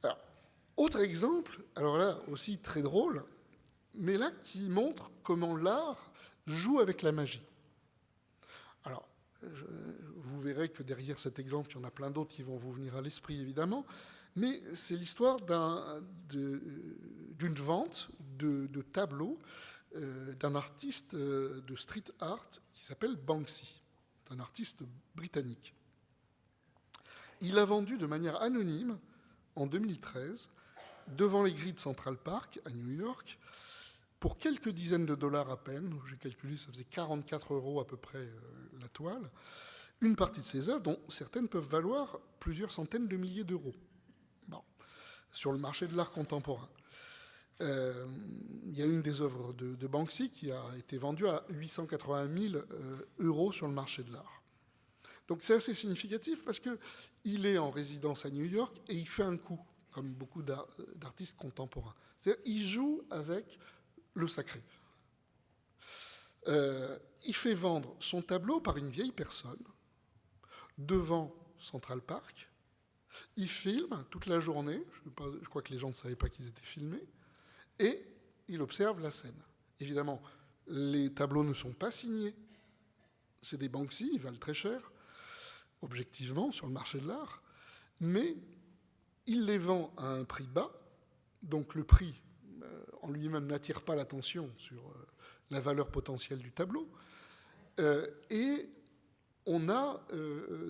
Alors, autre exemple, alors là aussi très drôle, mais là qui montre comment l'art joue avec la magie. Alors, vous verrez que derrière cet exemple, il y en a plein d'autres qui vont vous venir à l'esprit, évidemment, mais c'est l'histoire d'une vente de tableaux d'un artiste de street art qui s'appelle Banksy. C'est un artiste britannique. Il a vendu de manière anonyme, en 2013, devant les grilles de Central Park, à New York, pour quelques dizaines de dollars à peine, j'ai calculé, ça faisait 44 € à peu près la toile, une partie de ses œuvres, dont certaines peuvent valoir plusieurs centaines de milliers d'euros. Bon, sur le marché de l'art contemporain. Il y a une des œuvres de Banksy qui a été vendue à 880 000 € sur le marché de l'art. Donc c'est assez significatif parce qu'il est en résidence à New York et il fait un coup, comme beaucoup d'artistes contemporains. C'est-à-dire qu'il joue avec le sacré. Il fait vendre son tableau par une vieille personne devant Central Park. Il filme toute la journée, je crois que les gens ne savaient pas qu'ils étaient filmés, et il observe la scène. Évidemment, les tableaux ne sont pas signés. C'est des Banksy, ils valent très cher, objectivement, sur le marché de l'art, mais il les vend à un prix bas, donc le prix en lui-même n'attire pas l'attention sur la valeur potentielle du tableau, et on a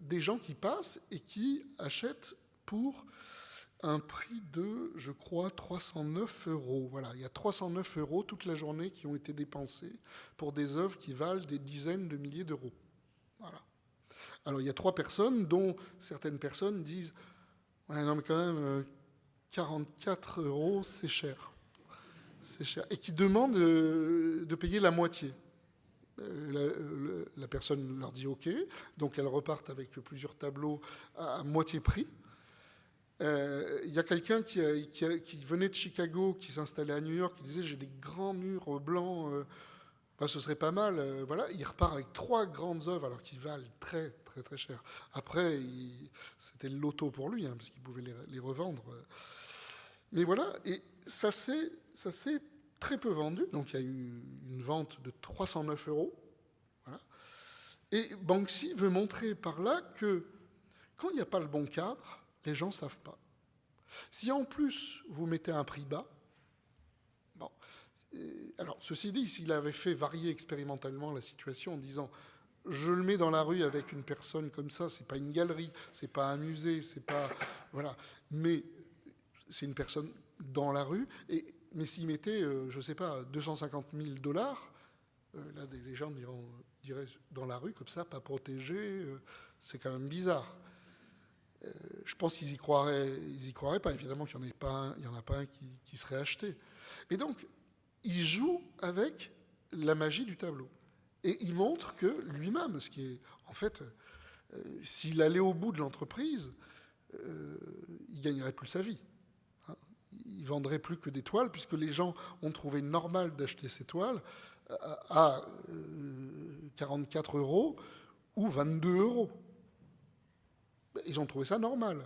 des gens qui passent et qui achètent pour un prix de, je crois, 309 €. Voilà, il y a 309 € toute la journée qui ont été dépensés pour des œuvres qui valent des dizaines de milliers d'euros. Voilà. Alors, il y a 3 personnes, dont certaines personnes disent « Ouais, non, mais quand même, 44 €, c'est cher. » C'est cher. Et qui demandent de payer la moitié. La personne leur dit « OK », donc elles repartent avec plusieurs tableaux à moitié prix. Il y a quelqu'un qui venait de Chicago, qui s'installait à New York, qui disait « J'ai des grands murs blancs, ce serait pas mal. » Voilà, il repart avec 3 grandes œuvres, alors qu'ils valent très, très, très cher. Après, c'était le loto pour lui, parce qu'il pouvait les revendre. Mais voilà, et ça s'est très peu vendu. Donc il y a eu une vente de 309 €. Voilà. Et Banksy veut montrer par là que quand il n'y a pas le bon cadre, les gens ne savent pas. Si en plus vous mettez un prix bas, bon, alors ceci dit, s'il avait fait varier expérimentalement la situation en disant je le mets dans la rue avec une personne comme ça, c'est pas une galerie, c'est pas un musée, c'est pas voilà, mais c'est une personne dans la rue. Mais s'il mettait, je sais pas, 250 000 $, là les gens diraient dans la rue comme ça, pas protégé, c'est quand même bizarre. Je pense qu'ils y croiraient pas. Évidemment qu'il n'y en a pas un qui serait acheté. Et donc, il joue avec la magie du tableau. Et il montre que lui-même, ce qui est, en fait, s'il allait au bout de l'entreprise, il gagnerait plus sa vie. Hein. Il vendrait plus que des toiles, puisque les gens ont trouvé normal d'acheter ces toiles à 44 € ou 22 €. Ils ont trouvé ça normal.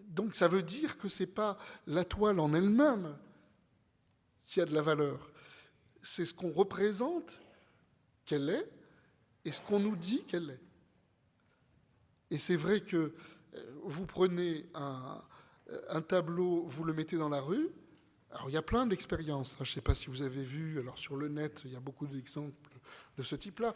Donc ça veut dire que ce n'est pas la toile en elle-même qui a de la valeur. C'est ce qu'on représente qu'elle est et ce qu'on nous dit qu'elle est. Et c'est vrai que vous prenez un tableau, vous le mettez dans la rue. Alors il y a plein d'expériences. Je ne sais pas si vous avez vu, alors sur le net, il y a beaucoup d'exemples de ce type-là.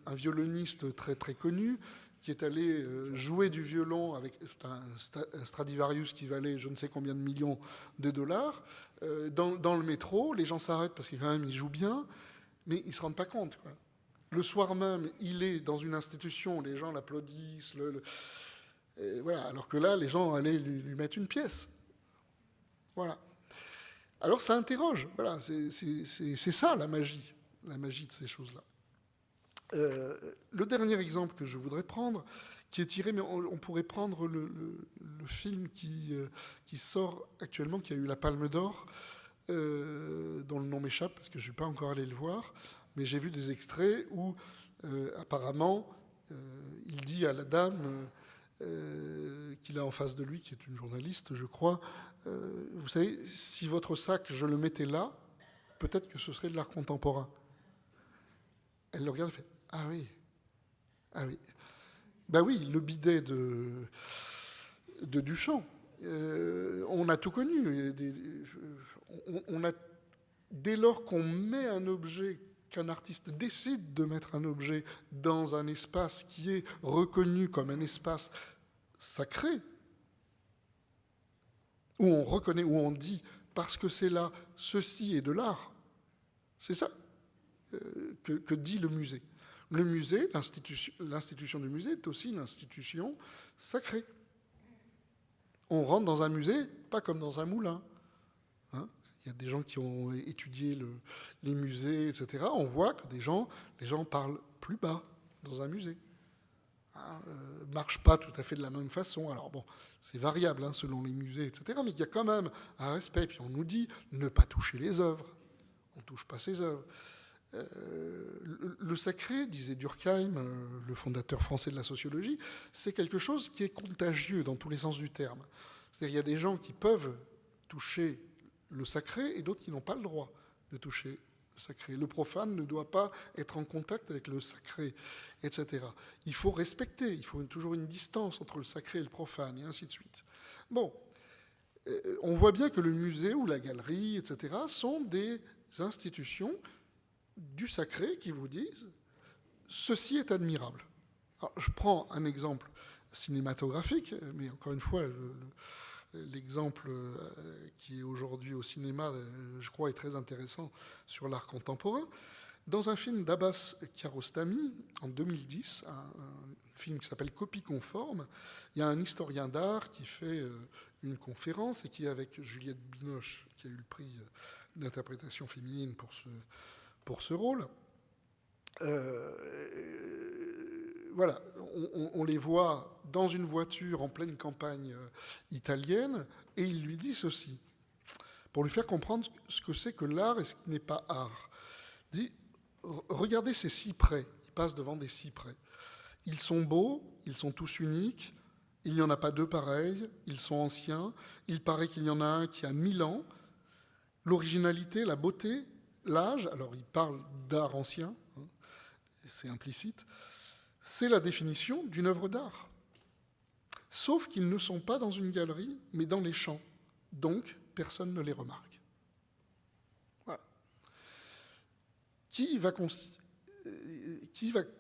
Un violoniste très très connu qui est allé jouer du violon avec un Stradivarius qui valait je ne sais combien de millions de dollars. Dans le métro, les gens s'arrêtent parce qu'il quand même il joue bien, mais ils ne se rendent pas compte, quoi. Le soir même, il est dans une institution, les gens l'applaudissent, voilà, alors que là, les gens allaient lui mettre une pièce. Voilà. Alors ça interroge, voilà, c'est ça la magie de ces choses-là. Le dernier exemple que je voudrais prendre, qui est tiré, mais on pourrait prendre le film qui sort actuellement, qui a eu la Palme d'Or, dont le nom m'échappe parce que je ne suis pas encore allé le voir, mais j'ai vu des extraits où apparemment il dit à la dame qu'il a en face de lui, qui est une journaliste, je crois. Vous savez, si votre sac, je le mettais là, peut-être que ce serait de l'art contemporain. Elle le regarde et fait « Ah oui, ah oui. » Ben oui, le bidet de Duchamp, on a tout connu. Dès lors qu'on met un objet, qu'un artiste décide de mettre un objet dans un espace qui est reconnu comme un espace sacré, où on reconnaît, où on dit, parce que c'est là, ceci est de l'art. C'est ça que dit le musée. Le musée, l'institution du musée est aussi une institution sacrée. On rentre dans un musée, pas comme dans un moulin. Hein, il y a des gens qui ont étudié les musées, etc. On voit que les gens parlent plus bas dans un musée. Marchent pas tout à fait de la même façon. Alors bon, c'est variable selon les musées, etc. Mais il y a quand même un respect. Puis on nous dit ne pas toucher les œuvres. On ne touche pas ces œuvres. Le sacré, disait Durkheim, le fondateur français de la sociologie, c'est quelque chose qui est contagieux dans tous les sens du terme. C'est-à-dire qu'il y a des gens qui peuvent toucher le sacré et d'autres qui n'ont pas le droit de toucher le sacré. Le profane ne doit pas être en contact avec le sacré, etc. Il faut respecter, il faut toujours une distance entre le sacré et le profane, et ainsi de suite. Bon, on voit bien que le musée ou la galerie, etc., sont des institutions du sacré qui vous disent « ceci est admirable ». Alors, je prends un exemple cinématographique, mais encore une fois, l'exemple qui est aujourd'hui au cinéma, je crois, est très intéressant sur l'art contemporain. Dans un film d'Abbas Kiarostami, en 2010, un film qui s'appelle Copie conforme, il y a un historien d'art qui fait une conférence et qui est avec Juliette Binoche, qui a eu le prix d'interprétation féminine pour ce rôle. Voilà, on les voit dans une voiture en pleine campagne italienne, et il lui dit ceci, pour lui faire comprendre ce que c'est que l'art et ce qui n'est pas art. Il dit, regardez ces cyprès, il passe devant des cyprès. Ils sont beaux, ils sont tous uniques, il n'y en a pas deux pareils, ils sont anciens, il paraît qu'il y en a un qui a 1000 ans. L'originalité, la beauté, l'âge, alors il parle d'art ancien, c'est implicite, c'est la définition d'une œuvre d'art. Sauf qu'ils ne sont pas dans une galerie, mais dans les champs. Donc, personne ne les remarque. Voilà. Qui va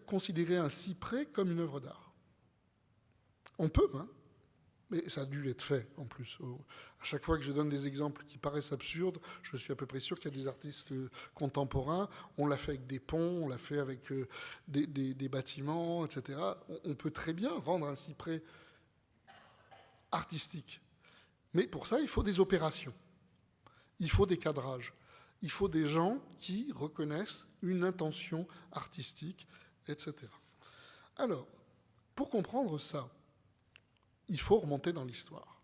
considérer un cyprès comme une œuvre d'art? On peut, mais ça a dû être fait, en plus. À chaque fois que je donne des exemples qui paraissent absurdes, je suis à peu près sûr qu'il y a des artistes contemporains. On l'a fait avec des ponts, on l'a fait avec des bâtiments, etc. On peut très bien rendre un cyprès artistique. Mais pour ça, il faut des opérations. Il faut des cadrages. Il faut des gens qui reconnaissent une intention artistique, etc. Alors, pour comprendre ça, il faut remonter dans l'histoire.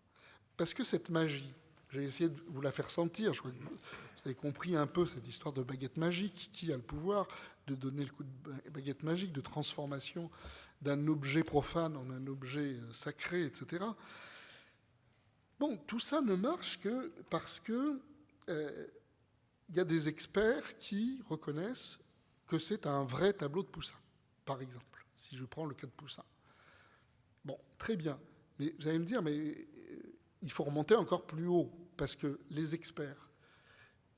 Parce que cette magie, j'ai essayé de vous la faire sentir, je crois que vous avez compris un peu cette histoire de baguette magique, qui a le pouvoir de donner le coup de baguette magique, de transformation d'un objet profane en un objet sacré, etc. Bon, tout ça ne marche que parce que y a des experts qui reconnaissent que c'est un vrai tableau de Poussin, par exemple, si je prends le cas de Poussin. Bon, très bien. Mais vous allez me dire, mais il faut remonter encore plus haut, parce que les experts.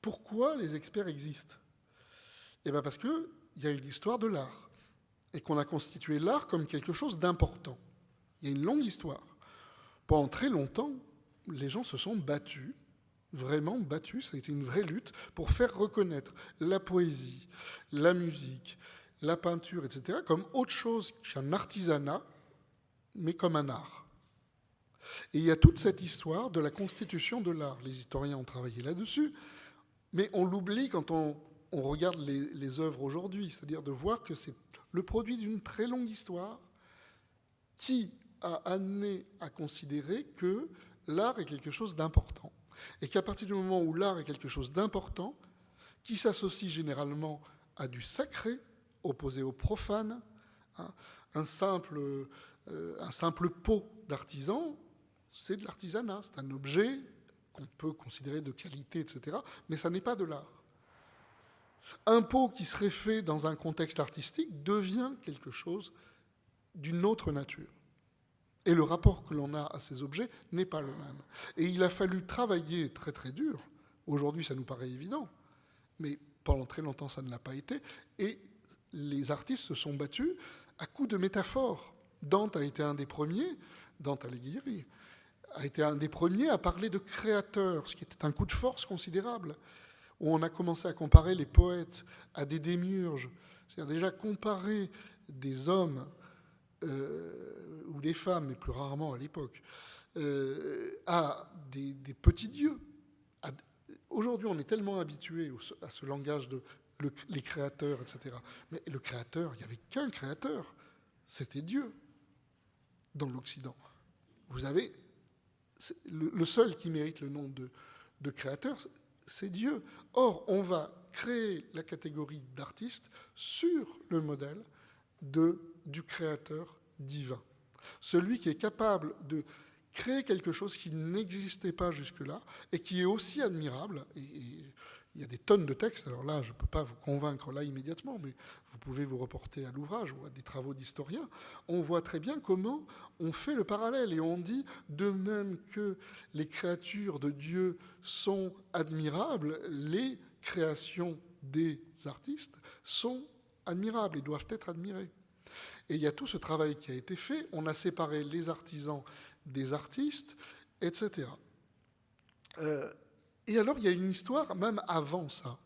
Pourquoi les experts existent? Eh bien parce qu'il y a une histoire de l'art, et qu'on a constitué l'art comme quelque chose d'important. Il y a une longue histoire. Pendant très longtemps, les gens se sont battus, vraiment battus, ça a été une vraie lutte, pour faire reconnaître la poésie, la musique, la peinture, etc., comme autre chose qu'un artisanat, mais comme un art. Et il y a toute cette histoire de la constitution de l'art. Les historiens ont travaillé là-dessus, mais on l'oublie quand on regarde les œuvres aujourd'hui, c'est-à-dire de voir que c'est le produit d'une très longue histoire qui a amené à considérer que l'art est quelque chose d'important. Et qu'à partir du moment où l'art est quelque chose d'important, qui s'associe généralement à du sacré, opposé au profane, un simple un simple pot d'artisan, c'est de l'artisanat, c'est un objet qu'on peut considérer de qualité, etc., mais ça n'est pas de l'art. Un pot qui serait fait dans un contexte artistique devient quelque chose d'une autre nature. Et le rapport que l'on a à ces objets n'est pas le même. Et il a fallu travailler très très dur. Aujourd'hui, ça nous paraît évident, mais pendant très longtemps, ça ne l'a pas été. Et les artistes se sont battus à coups de métaphores. Dante a été un des premiers, Dante Alighieri, a été un des premiers à parler de créateurs, ce qui était un coup de force considérable, où on a commencé à comparer les poètes à des démiurges, c'est-à-dire déjà comparer des hommes ou des femmes, mais plus rarement à l'époque, à des petits dieux. Aujourd'hui, on est tellement habitué à ce langage de les créateurs, etc. Mais le créateur, il n'y avait qu'un créateur, c'était Dieu dans l'Occident. Vous avez le seul qui mérite le nom de créateur, c'est Dieu. Or, on va créer la catégorie d'artiste sur le modèle du créateur divin. Celui qui est capable de créer quelque chose qui n'existait pas jusque-là et qui est aussi admirable. Et il y a des tonnes de textes, alors là, je ne peux pas vous convaincre là immédiatement, mais vous pouvez vous reporter à l'ouvrage ou à des travaux d'historiens. On voit très bien comment on fait le parallèle et on dit, de même que les créatures de Dieu sont admirables, les créations des artistes sont admirables et doivent être admirées. Et il y a tout ce travail qui a été fait. On a séparé les artisans des artistes, etc. Et alors, il y a une histoire, même avant ça.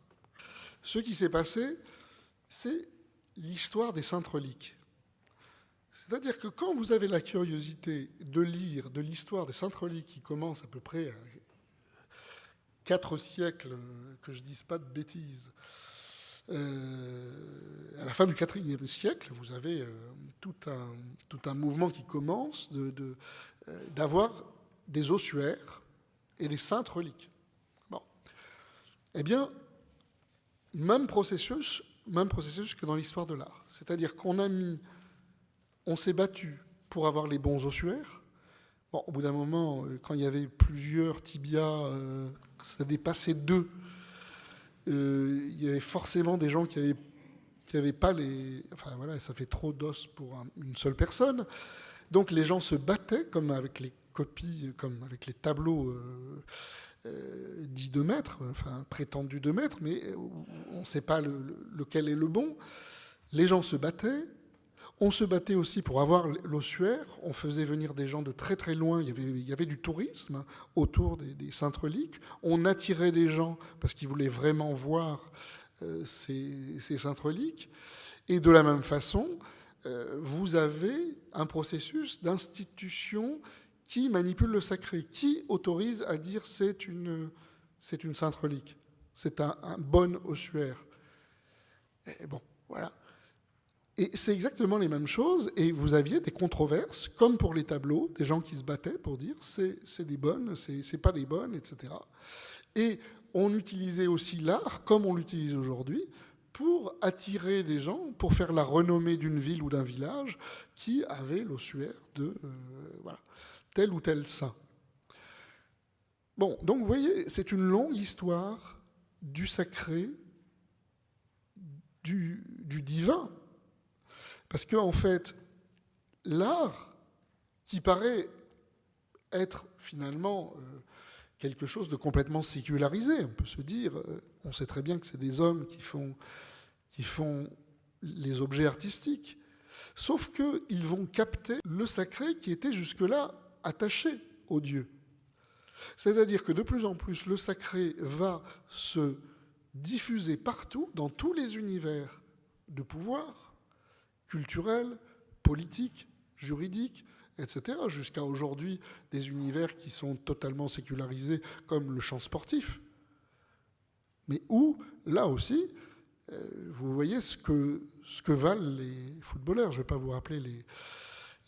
Ce qui s'est passé, c'est l'histoire des saintes reliques. C'est-à-dire que quand vous avez la curiosité de lire de l'histoire des saintes reliques qui commence à peu près à 4 siècles, que je ne dise pas de bêtises, à la fin du IVe siècle, vous avez tout un mouvement qui commence d'avoir des ossuaires et des saintes reliques. Bon. Eh bien, même processus que dans l'histoire de l'art. C'est-à-dire on s'est battu pour avoir les bons ossuaires. Bon, au bout d'un moment, quand il y avait plusieurs tibias, ça dépassait 2. Il y avait forcément des gens qui avaient pas les... Enfin voilà, ça fait trop d'os pour une seule personne. Donc les gens se battaient, comme avec les copies, comme avec les tableaux dits 2 mètres, enfin prétendus 2 mètres, mais on ne sait pas lequel est le bon. Les gens se battaient. On se battait aussi pour avoir l'ossuaire. On faisait venir des gens de très très loin. Il y avait du tourisme autour des saintes reliques. On attirait des gens parce qu'ils voulaient vraiment voir ces saintes reliques. Et de la même façon, vous avez un processus d'institution qui manipule le sacré, qui autorise à dire c'est une sainte relique, c'est un bon ossuaire. Et bon, voilà. Et c'est exactement les mêmes choses, et vous aviez des controverses, comme pour les tableaux, des gens qui se battaient pour dire c'est des bonnes, c'est pas des bonnes, etc. Et on utilisait aussi l'art, comme on l'utilise aujourd'hui, pour attirer des gens, pour faire la renommée d'une ville ou d'un village qui avait l'ossuaire de voilà, tel ou tel saint. Bon, donc vous voyez, c'est une longue histoire du sacré, du divin. Parce qu'en fait, l'art, qui paraît être finalement quelque chose de complètement sécularisé, on peut se dire, on sait très bien que c'est des hommes qui font les objets artistiques, sauf qu'ils vont capter le sacré qui était jusque-là attaché au Dieu. C'est-à-dire que de plus en plus, le sacré va se diffuser partout, dans tous les univers de pouvoir, culturels, politiques, juridiques, etc., jusqu'à aujourd'hui des univers qui sont totalement sécularisés comme le champ sportif. Mais où, là aussi, vous voyez ce que valent les footballeurs. Je ne vais pas vous rappeler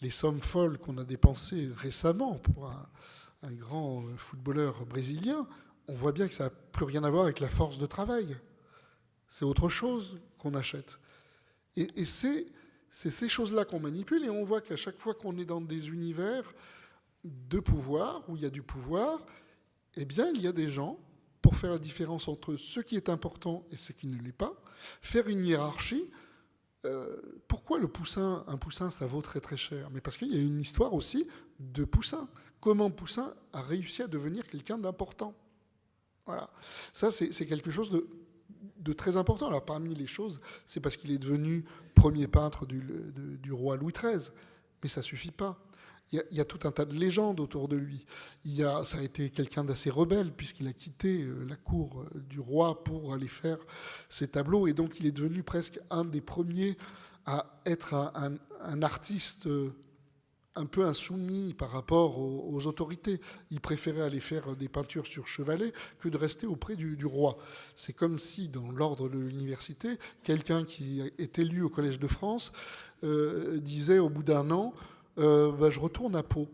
les sommes folles qu'on a dépensées récemment pour un grand footballeur brésilien. On voit bien que ça n'a plus rien à voir avec la force de travail. C'est autre chose qu'on achète. Et c'est c'est ces choses-là qu'on manipule, et on voit qu'à chaque fois qu'on est dans des univers de pouvoir, où il y a du pouvoir, eh bien, il y a des gens, pour faire la différence entre ce qui est important et ce qui ne l'est pas, faire une hiérarchie. Pourquoi un poussin, ça vaut très très cher? Mais parce qu'il y a une histoire aussi de Poussin. Comment Poussin a réussi à devenir quelqu'un d'important. Voilà. Ça, c'est quelque chose de très important. Alors, parmi les choses, c'est parce qu'il est devenu premier peintre du roi Louis XIII. Mais ça ne suffit pas. Il y a tout un tas de légendes autour de lui. Ça a été quelqu'un d'assez rebelle, puisqu'il a quitté la cour du roi pour aller faire ses tableaux. Et donc, il est devenu presque un des premiers à être un artiste un peu insoumis par rapport aux autorités. Il préférait aller faire des peintures sur chevalet que de rester auprès du roi. C'est comme si, dans l'ordre de l'université, quelqu'un qui est élu au Collège de France disait au bout d'un an, je retourne à Pau.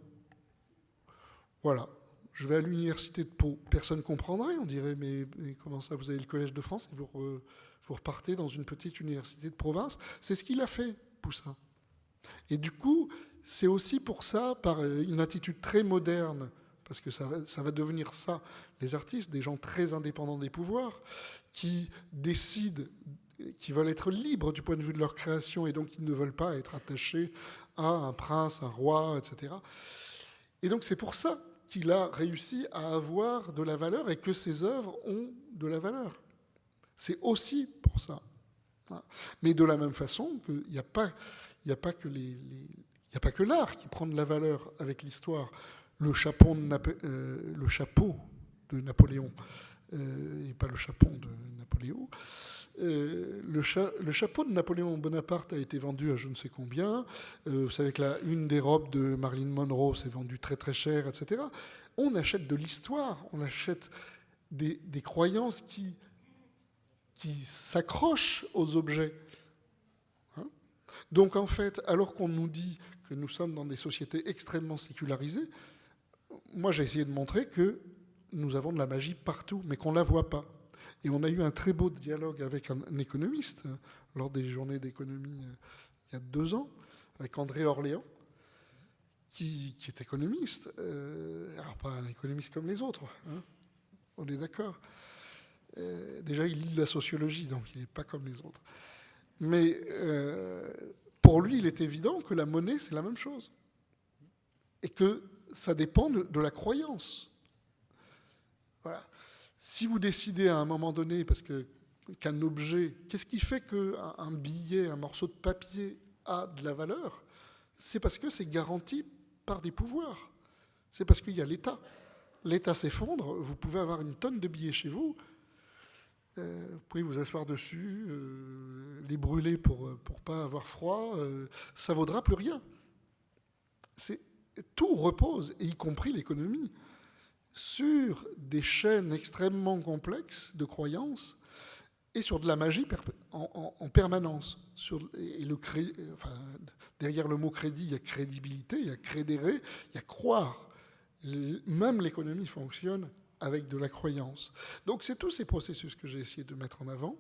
Voilà. Je vais à l'université de Pau. Personne ne comprendrait. On dirait, mais comment ça, vous avez le Collège de France et vous repartez dans une petite université de province? C'est ce qu'il a fait, Poussin. Et du coup, c'est aussi pour ça, par une attitude très moderne, parce que ça va devenir ça, les artistes, des gens très indépendants des pouvoirs, qui décident, qui veulent être libres du point de vue de leur création, et donc qui ne veulent pas être attachés à un prince, un roi, etc. Et donc c'est pour ça qu'il a réussi à avoir de la valeur et que ses œuvres ont de la valeur. C'est aussi pour ça. Mais de la même façon qu'il n'y a pas que l'art qui prend de la valeur avec l'histoire. Le chapeau de Napoléon, et pas le chapon de Napoléon. Le chapeau de Napoléon Bonaparte a été vendu à je ne sais combien. Vous savez que une des robes de Marilyn Monroe s'est vendue très très cher, etc. On achète de l'histoire, on achète des croyances qui s'accrochent aux objets. Donc en fait, alors qu'on nous dit que nous sommes dans des sociétés extrêmement sécularisées, moi j'ai essayé de montrer que nous avons de la magie partout, mais qu'on ne la voit pas. Et on a eu un très beau dialogue avec un économiste lors des journées d'économie il y a 2 ans, avec André Orléans, qui est économiste. Alors pas un économiste comme les autres, hein, on est d'accord. Déjà, il lit la sociologie, donc il n'est pas comme les autres. Mais pour lui, il est évident que la monnaie, c'est la même chose. Et que ça dépend de la croyance. Voilà. Si vous décidez à un moment donné, parce qu'un objet, qu'est-ce qui fait qu'un billet, un morceau de papier a de la valeur? C'est parce que c'est garanti par des pouvoirs. C'est parce qu'il y a l'État. L'État s'effondre, vous pouvez avoir une tonne de billets chez vous, vous pouvez vous asseoir dessus, les brûler pour pas avoir froid, ça vaudra plus rien. Tout repose, et y compris l'économie, sur des chaînes extrêmement complexes de croyances et sur de la magie en permanence. Derrière le mot crédit, il y a crédibilité, il y a crédérer, il y a croire. Même l'économie fonctionne avec de la croyance. Donc c'est tous ces processus que j'ai essayé de mettre en avant.